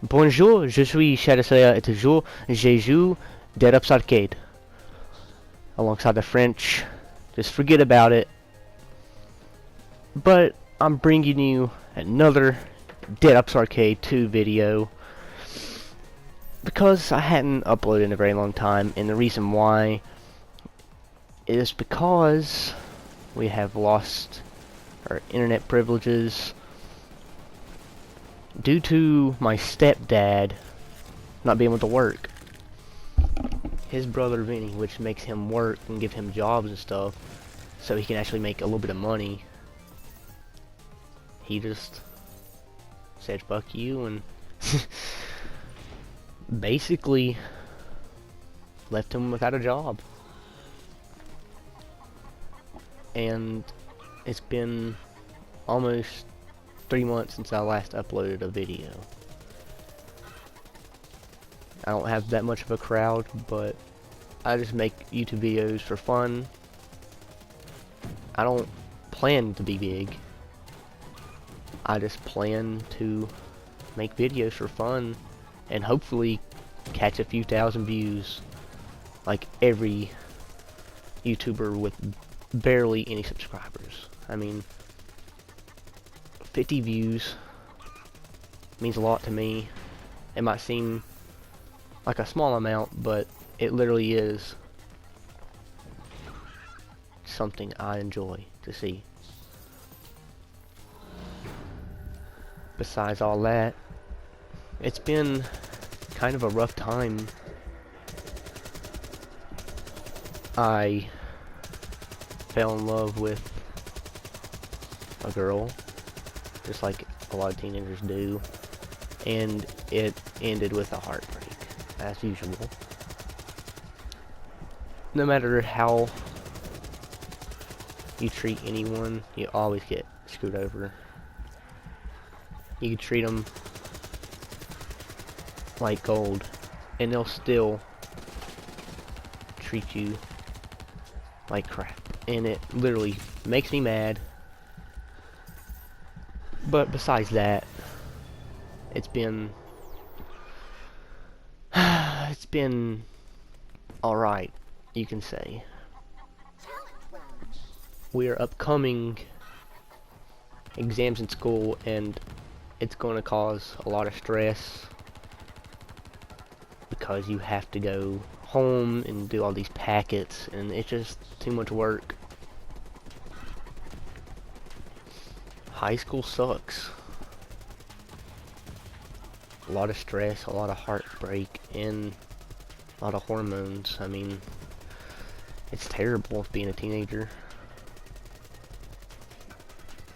Bonjour, je suis SHAREfactory et toujours je joue Dead Ups Arcade. Alongside the French, just forget about it. But I'm bringing you another Dead Ups Arcade 2 video because I hadn't uploaded in a very long time, and the reason why is because we have lost our internet privileges due to my stepdad not being able to work. His brother Vinny, which makes him work and give him jobs and stuff so he can actually make a little bit of money, he just said fuck you and basically left him without a job. And it's been almost 3 months since I last uploaded a video. I don't have that much of a crowd, but I just make YouTube videos for fun. I don't plan to be big. I just plan to make videos for fun and hopefully catch a few thousand views like every YouTuber with barely any subscribers. I mean, 50 views means a lot to me. It might seem like a small amount, but it literally is something I enjoy to see. Besides all that, it's been kind of a rough time. I fell in love with a girl, just like a lot of teenagers do, and it ended with a heartbreak, as usual. No matter how you treat anyone, you always get screwed over. You can treat them like gold, and they'll still treat you like crap. And it literally makes me mad. But besides that, it's been alright, you can say. We are upcoming exams in school, and it's going to cause a lot of stress because you have to go home and do all these packets, and it's just too much work. High school sucks. A lot of stress, a lot of heartbreak, and a lot of hormones. I mean, it's terrible being a teenager.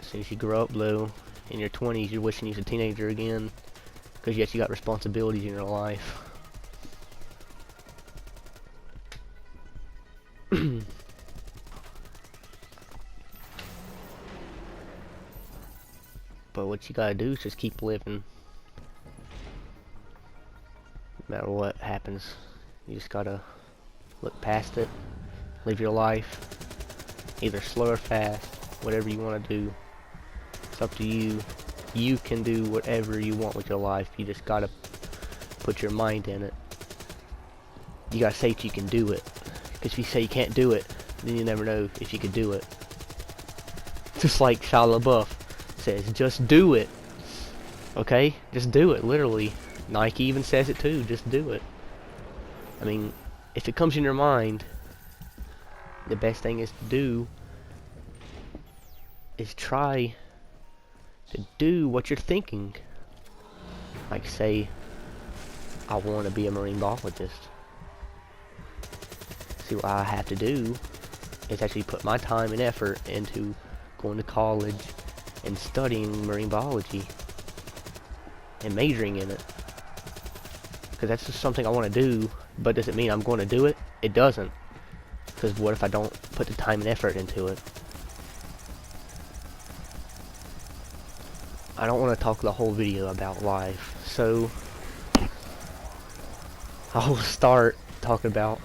As soon as you grow up, though, in your 20s, you're wishing you was a teenager again, because yes, you got responsibilities in your life. But what you gotta do is just keep living. No matter what happens, you just gotta look past it, live your life, either slow or fast, whatever you want to do. It's up to you. You can do whatever you want with your life. You just gotta put your mind in it. You gotta say that you can do it, because if you say you can't do it, then you never know if you can do it. Just like Shia LaBeouf says, just do it. Okay? Just do it, literally. Nike even says it too, just do it. I mean, if it comes in your mind, the best thing is to do is try to do what you're thinking. Like, say, I want to be a marine biologist. See, what I have to do is actually put my time and effort into going to college and studying marine biology and majoring in it, because that's just something I want to do. But does it mean I'm going to do it? It doesn't, because what if I don't put the time and effort into it? I don't want to talk the whole video about life, so I'll start talking about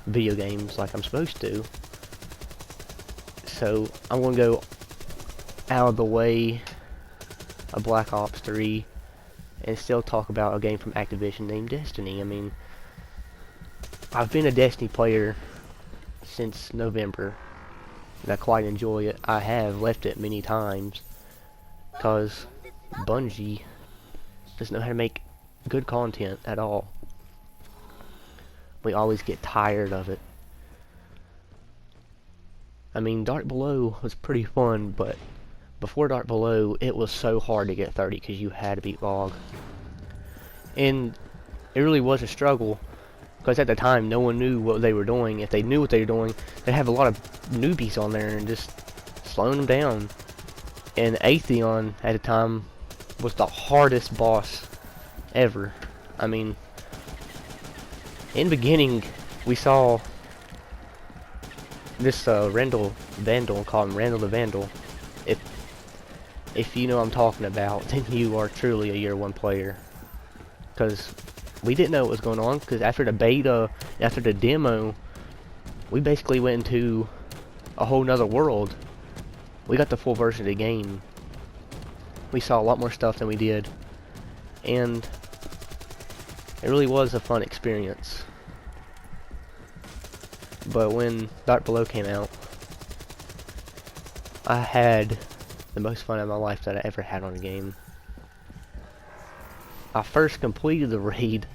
video games like I'm supposed to. So I'm going to go out of the way of Black Ops 3 and still talk about a game from Activision named Destiny. I mean, I've been a Destiny player since November, and I quite enjoy it. I have left it many times, because Bungie doesn't know how to make good content at all. We always get tired of it. I mean, Dark Below was pretty fun, but before Dark Below, it was so hard to get 30 because you had to beat Bog. And it really was a struggle, because at the time, no one knew what they were doing. If they knew what they were doing, they'd have a lot of newbies on there and just slowing them down. And Atheon, at the time, was the hardest boss ever. I mean, in the beginning, we saw this Randall Vandal, called him Randall the Vandal. If you know what I'm talking about, then you are truly a year 1 player. Because we didn't know what was going on, because after the beta, after the demo, we basically went into a whole nother world. We got the full version of the game. We saw a lot more stuff than we did. And it really was a fun experience. But when Dark Below came out, I had the most fun of my life that I ever had on a game. I first completed the raid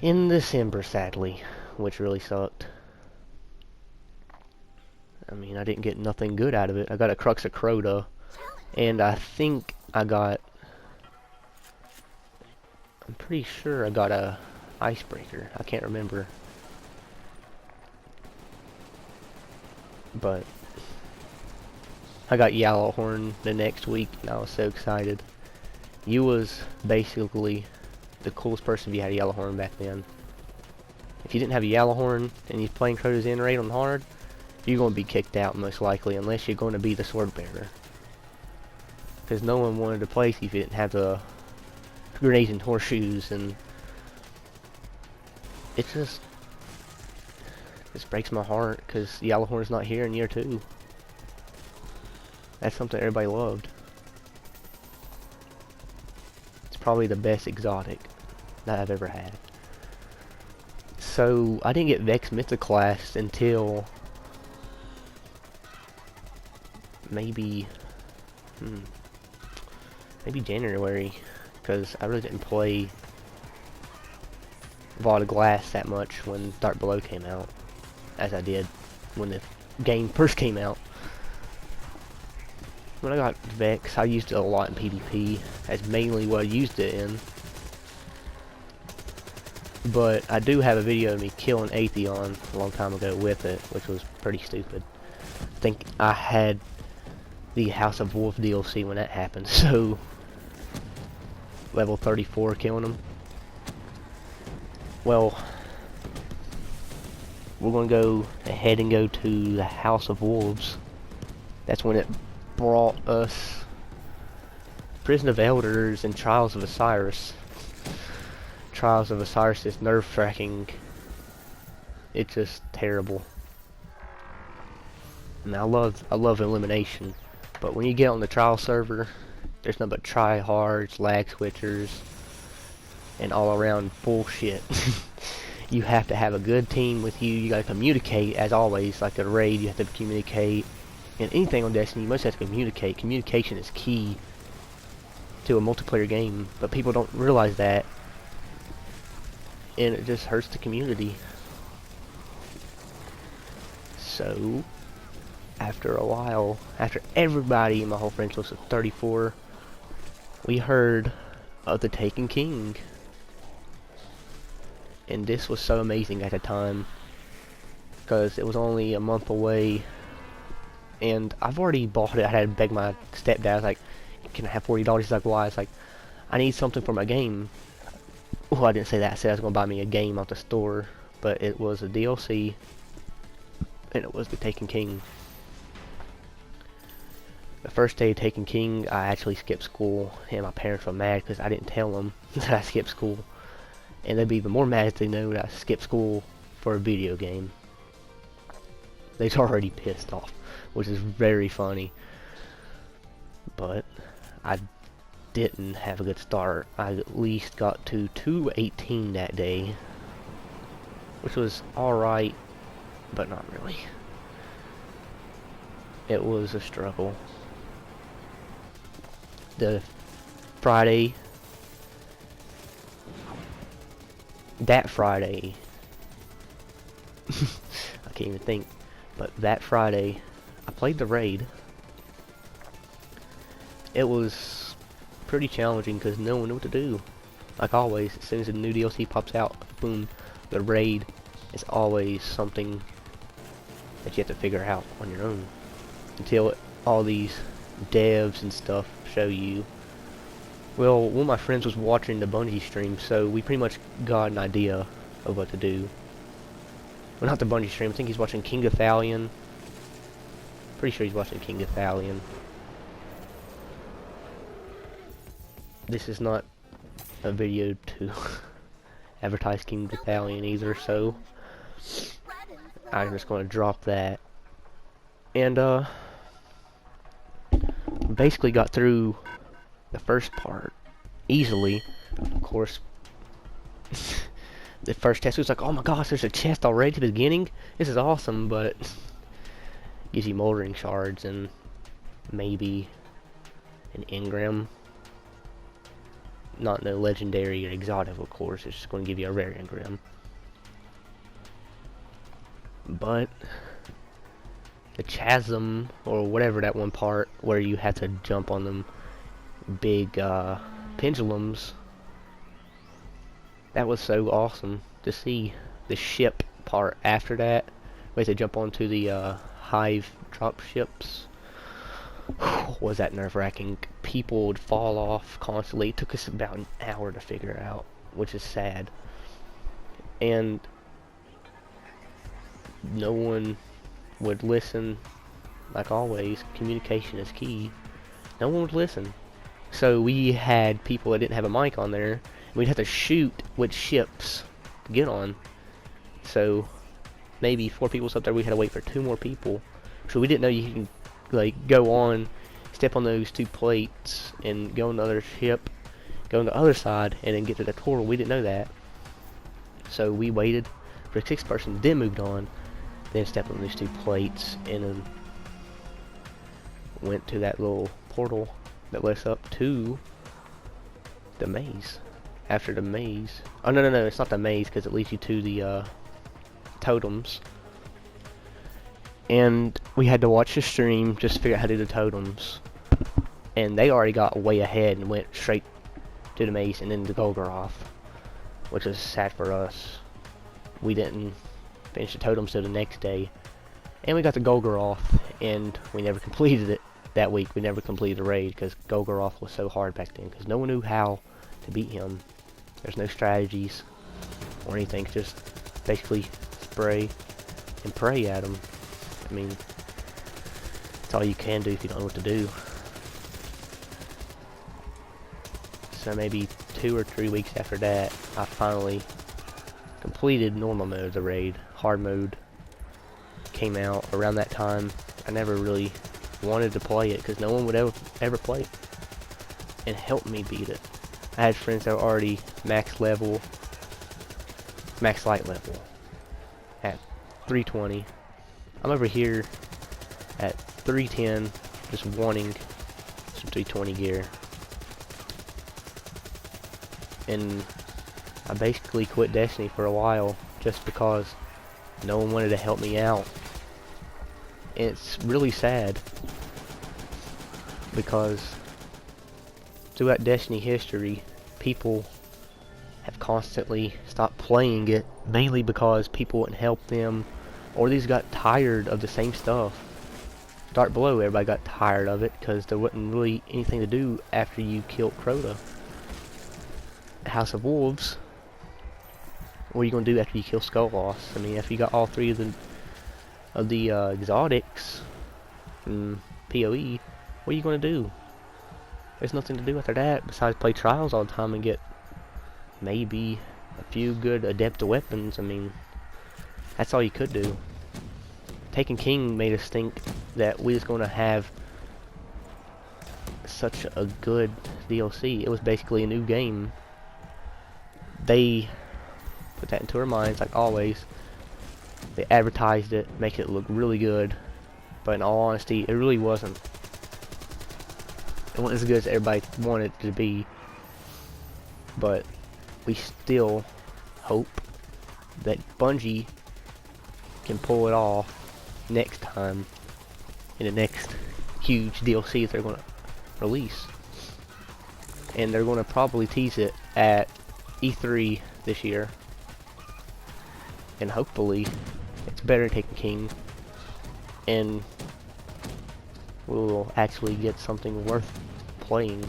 in December, sadly, which really sucked. I mean, I didn't get nothing good out of it. I got a Crux of Crota, and I think I got... I'm pretty sure I got a Icebreaker. I can't remember. But I got Yellowhorn the next week, and I was so excited. You was basically the coolest person if you had a Yellowhorn back then. If you didn't have a Yellowhorn and you're playing Crota's End Raid on hard, you're going to be kicked out most likely, unless you're going to be the sword bearer. Because no one wanted to place you if you didn't have the grenades and horseshoes, and it just breaks my heart because Yellowhorn's not here in year 2. That's something everybody loved. It's probably the best exotic that I've ever had. So I didn't get Vex Mythoclast until maybe January, because I really didn't play Vault of Glass that much when Dark Below came out, as I did when the game first came out. When I got Vex, I used it a lot in PvP. That's mainly what I used it in. But I do have a video of me killing Atheon a long time ago with it, which was pretty stupid. I think I had the House of Wolf DLC when that happened, so level 34 killing him. Well, we're going to go ahead and go to the House of Wolves. That's when it brought us Prison of Elders and Trials of Osiris. Trials of Osiris is nerve-wracking. It's just terrible. And I love elimination, but when you get on the trial server, there's nothing but try-hards, lag switchers, and all-around bullshit. You have to have a good team with you. You gotta communicate, as always. Like a raid, you have to communicate. And anything on Destiny, you must have to communicate. Communication is key to a multiplayer game, but people don't realize that, and it just hurts the community. So, after a while, after everybody in my whole friends list of 34, we heard of the Taken King. And this was so amazing at the time, because it was only a month away, and I've already bought it. I had to beg my stepdad. I was like, can I have $40? He's like, why? It's like, I need something for my game. Well, I didn't say that. I said I was going to buy me a game off the store, but it was a DLC, and it was the Taken King. The first day of Taken King, I actually skipped school, and my parents were mad because I didn't tell them that I skipped school. And they'd be even more mad if they knew that I skipped school for a video game. They're already pissed off, which is very funny. But I didn't have a good start. I at least got to 218 that day, which was alright, but not really. It was a struggle. The Friday, that Friday, I can't even think, but that Friday, I played the raid. It was pretty challenging because no one knew what to do. Like always, as soon as a new DLC pops out, boom, the raid is always something that you have to figure out on your own. Until all these devs and stuff show you. Well, one of my friends was watching the Bungie stream, so we pretty much got an idea of what to do. Well, not the Bungie stream, I think he's watching King of Thalion. Pretty sure he's watching King of Thalion. This is not a video to advertise King of Thalion either, so I'm just going to drop that. And basically got through the first part easily. Of course, the first test was like, oh my gosh, there's a chest already at the beginning. This is awesome, but gives you moldering shards and maybe an engram. Not no legendary or exotic, of course. It's just going to give you a rare engram. But the chasm, or whatever, that one part where you had to jump on them big pendulums, that was so awesome to see. The ship part after that, we had to jump onto the hive drop ships. Was that nerve-wracking? People would fall off constantly. It took us about an hour to figure out, which is sad. And no one would listen. Like always, communication is key. No one would listen. So we had people that didn't have a mic on there. We'd have to shoot which ships to get on. So maybe 4 people was up there. We had to wait for 2 more people. So we didn't know you can like go on, step on those 2 plates, and go on the other ship, go on the other side, and then get to the portal. We didn't know that. So we waited for the 6th person, then moved on, then stepped on these 2 plates, and then went to that little portal that led us up to the maze. After the maze, oh no, it's not the maze because it leads you to the totems. And we had to watch the stream just to figure out how to do the totems. And they already got way ahead and went straight to the maze and then to Golgoroth, which was sad for us. We didn't finish the totems till the next day. And we got to Golgoroth, and we never completed it that week. We never completed the raid because Golgoroth was so hard back then because no one knew how to beat him. There's no strategies or anything, just basically spray and pray at him. I mean, that's all you can do if you don't know what to do. So maybe 2 or 3 weeks after that, I finally completed normal mode of the raid. Hard mode came out around that time. I never really wanted to play it because no one would ever play it and help me beat it. I had friends that were already max light level at 320. I'm over here at 310, just wanting some 320 gear. And I basically quit Destiny for a while just because no one wanted to help me out. And it's really sad because throughout Destiny history, people have constantly stopped playing it, mainly because people wouldn't help them, or these got tired of the same stuff. Dark Below, everybody got tired of it because there wasn't really anything to do after you killed Crota. House of Wolves, what are you going to do after you kill Skullboss? I mean, after you got all 3 of the exotics from PoE, what are you going to do? There's nothing to do after that besides play Trials all the time and get maybe a few good adept weapons. I mean, that's all you could do. Taken King made us think that we was going to have such a good DLC. It was basically a new game. They put that into our minds, like always. They advertised it, make it look really good, but in all honesty, it really wasn't. It wasn't as good as everybody wanted it to be. But we still hope that Bungie can pull it off next time in the next huge DLC they're going to release. And they're going to probably tease it at E3 this year. And hopefully it's better than Taken King, and we'll actually get something worth playing.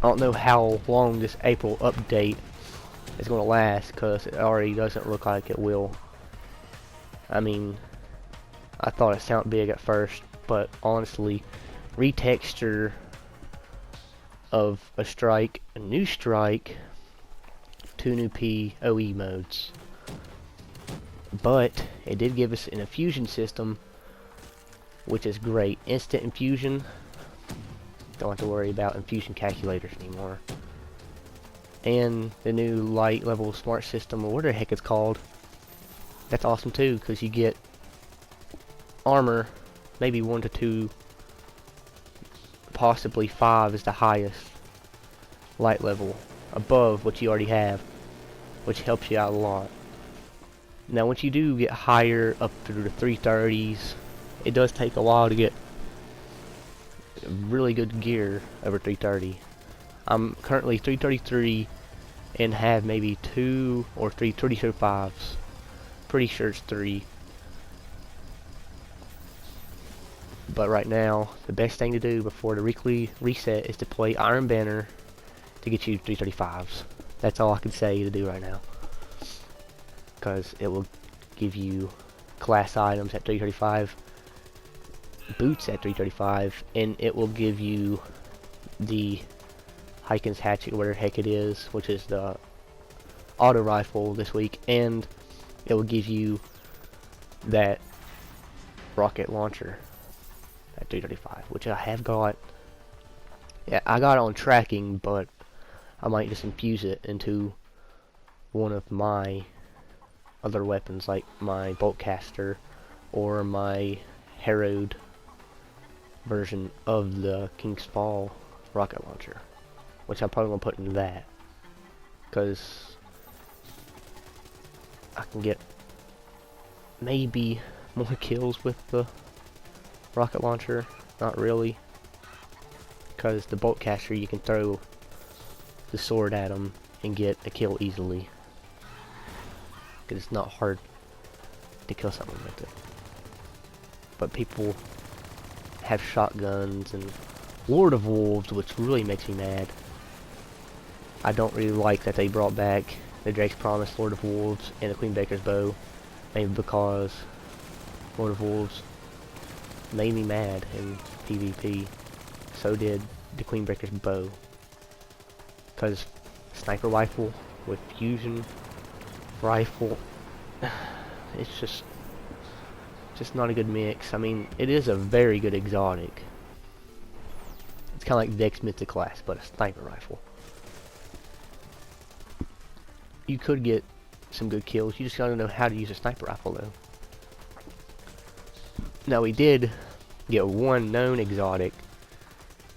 I don't know how long this April update is going to last, because it already doesn't look like it will. I mean, I thought it sounded big at first, but honestly, retexture of a strike, a new strike, 2 new PoE modes. But it did give us an infusion system, which is great. Instant infusion. Don't have to worry about infusion calculators anymore. And the new light level smart system, or what the heck it's called. That's awesome too, because you get armor, maybe 1 to 2, possibly 5 is the highest light level above what you already have, which helps you out a lot. Now once you do get higher up through the 330s, it does take a while to get really good gear over 330. I'm currently 333 and have maybe 2 or 3 305s. Pretty sure it's 3. But right now, the best thing to do before the weekly reset is to play Iron Banner to get you 335s. That's all I can say to do right now. Because it will give you class items at 335, boots at 335, and it will give you the Hyken's Hatchet, whatever the heck it is, which is the auto rifle this week, and it will give you that rocket launcher at 335, which I have got. Yeah, I got it on tracking, but I might just infuse it into one of my other weapons, like my boltcaster or my harrowed version of the King's Fall rocket launcher, which I'm probably going to put into that, because I can get maybe more kills with the rocket launcher. Not really, because the boltcaster you can throw the sword at them and get a kill easily, because it's not hard to kill something with it. But people have shotguns and Lord of Wolves, which really makes me mad. I don't really like that they brought back the Drake's Promise Lord of Wolves and the Queen Baker's Bow, maybe because Lord of Wolves made me mad in PvP. So did the Queen Baker's Bow, because sniper rifle with fusion rifle, it's just not a good mix. I mean, it is a very good exotic. It's kind of like Dex Mythic class, but a sniper rifle. You could get some good kills. You just gotta know how to use a sniper rifle, though. Now, we did get one known exotic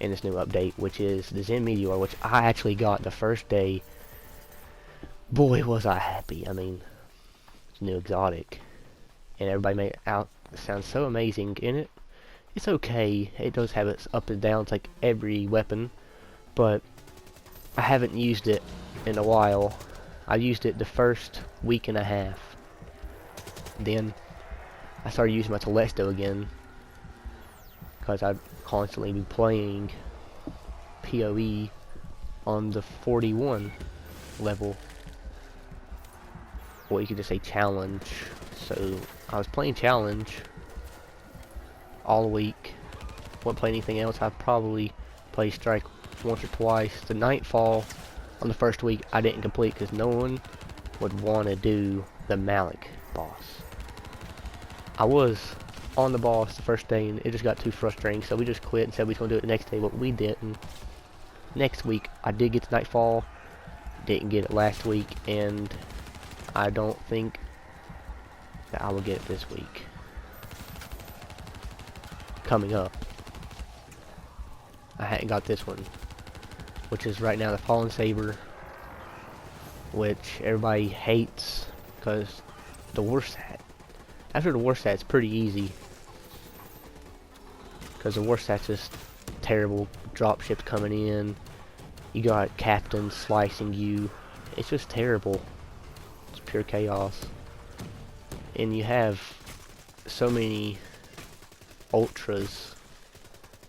in this new update, which is the Zen Meteor, which I actually got the first day. Boy, was I happy. I mean, it's a new exotic, and everybody made it out sound so amazing. And it's okay. It does have its ups and downs like every weapon, but I haven't used it in a while. I used it the first week and a half. Then I started using my Telesto again, because I'd constantly be playing PoE on the 41 level. Or you could just say challenge. So I was playing challenge all week. Wouldn't play anything else. I probably played strike once or twice. The Nightfall on the first week I didn't complete because no one would want to do the Malik boss. I was on the boss the first day, and it just got too frustrating, so we just quit and said we was gonna do it the next day, but we didn't. Next week, I did get to Nightfall, didn't get it last week, and I don't think that I will get it this week. Coming up. I hadn't got this one, which is right now the Fallen Saber, which everybody hates because the war stat. After the war stat, it's pretty easy, because the war stat's just terrible. Drop ships coming in, you got captains slicing you. It's just terrible. It's pure chaos. And you have so many ultras,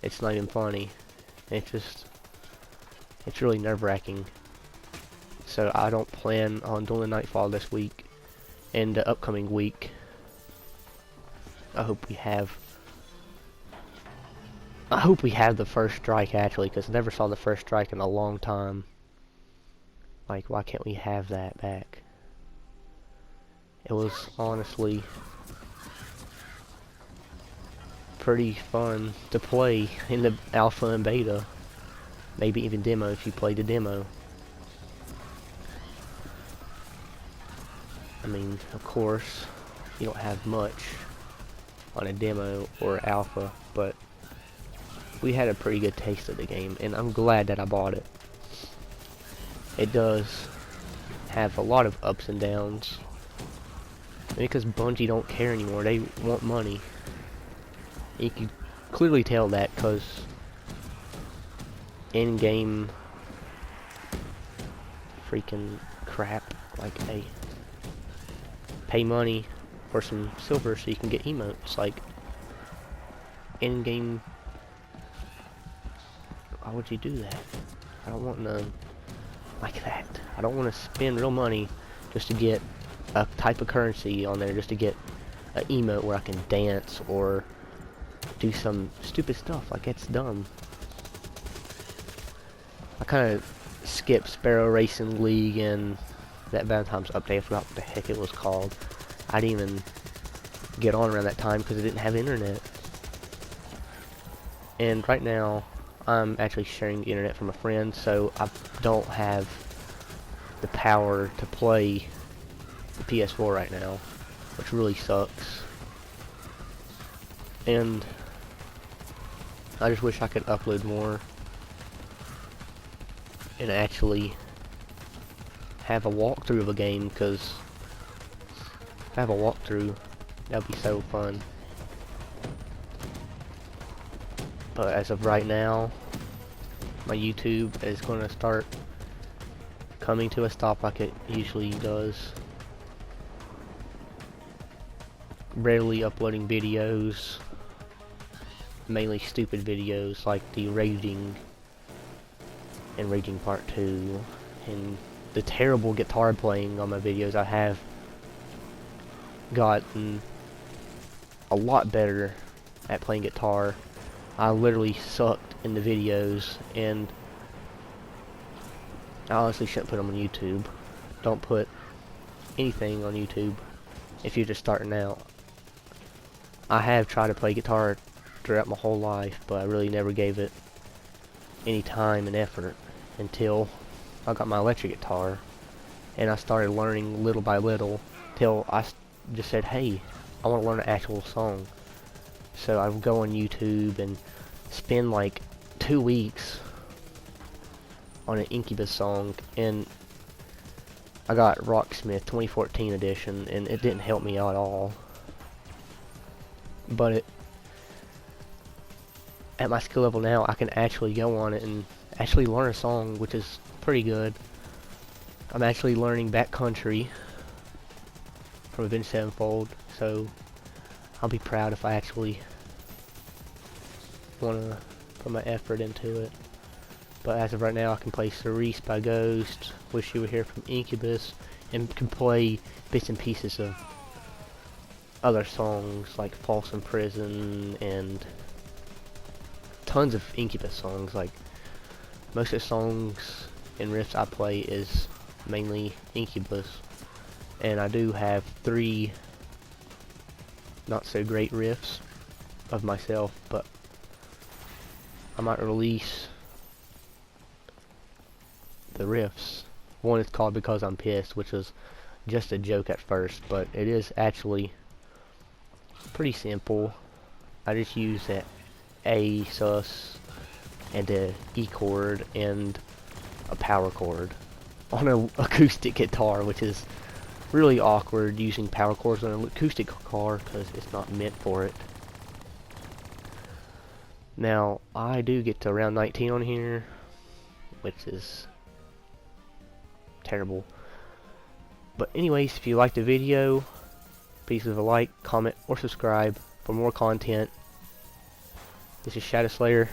it's not even funny. It's really nerve-wracking. So I don't plan on doing the Nightfall this week. And the upcoming week, I hope we have the first strike, actually, because I never saw the first strike in a long time. Like, why can't we have that back? It was honestly pretty fun to play in the alpha and beta. Maybe even demo if you played the demo. I mean, of course, you don't have much on a demo or alpha, but we had a pretty good taste of the game, and I'm glad that I bought it. It does have a lot of ups and downs, because Bungie don't care anymore. They want money. You can clearly tell that, because in-game freaking crap, like they pay money for some silver so you can get emotes. Like, in-game, why would you do that? I don't want none like that. I don't want to spend real money just to get a type of currency on there, just to get an emote where I can dance or do some stupid stuff. Like, it's dumb. I kind of skipped Sparrow Racing League and that Valentine's update. I forgot what the heck it was called. I didn't even get on around that time because I didn't have internet. And right now, I'm actually sharing the internet from a friend, so I don't have the power to play the PS4 right now, which really sucks. And I just wish I could upload more and actually have a walkthrough of a game, because if I have a walkthrough, that'd be so fun. But as of right now, my YouTube is going to start coming to a stop like it usually does. Rarely uploading videos, mainly stupid videos like the Raging and Raging Part 2 and the terrible guitar playing on my videos. I have gotten a lot better at playing guitar. I literally sucked in the videos, and I honestly shouldn't put them on YouTube. Don't put anything on YouTube if you're just starting out. I have tried to play guitar throughout my whole life, but I really never gave it any time and effort until I got my electric guitar, and I started learning little by little till I just said, hey, I want to learn an actual song. So I would go on YouTube and spend like 2 weeks on an Incubus song, and I got Rocksmith 2014 edition, and it didn't help me out at all. But at my skill level now, I can actually go on it and actually learn a song, which is pretty good. I'm actually learning Backcountry from Avenged Sevenfold, so I'll be proud if I actually want to put my effort into it. But as of right now, I can play Cerise by Ghost, Wish You Were Here from Incubus, and can play bits and pieces of other songs like False in Prison and tons of Incubus songs. Like, most of the songs and riffs I play is mainly Incubus, and I do have 3 not so great riffs of myself, but I might release the riffs. One is called Because I'm Pissed, which was just a joke at first, but it is actually pretty simple. I just use that A sus and a E chord and a power chord on an acoustic guitar, which is really awkward using power chords on an acoustic guitar because it's not meant for it. Now, I do get to around 19 on here, which is terrible. But anyways, if you liked the video, please leave a like, comment, or subscribe for more content. This is Shadow Slayer.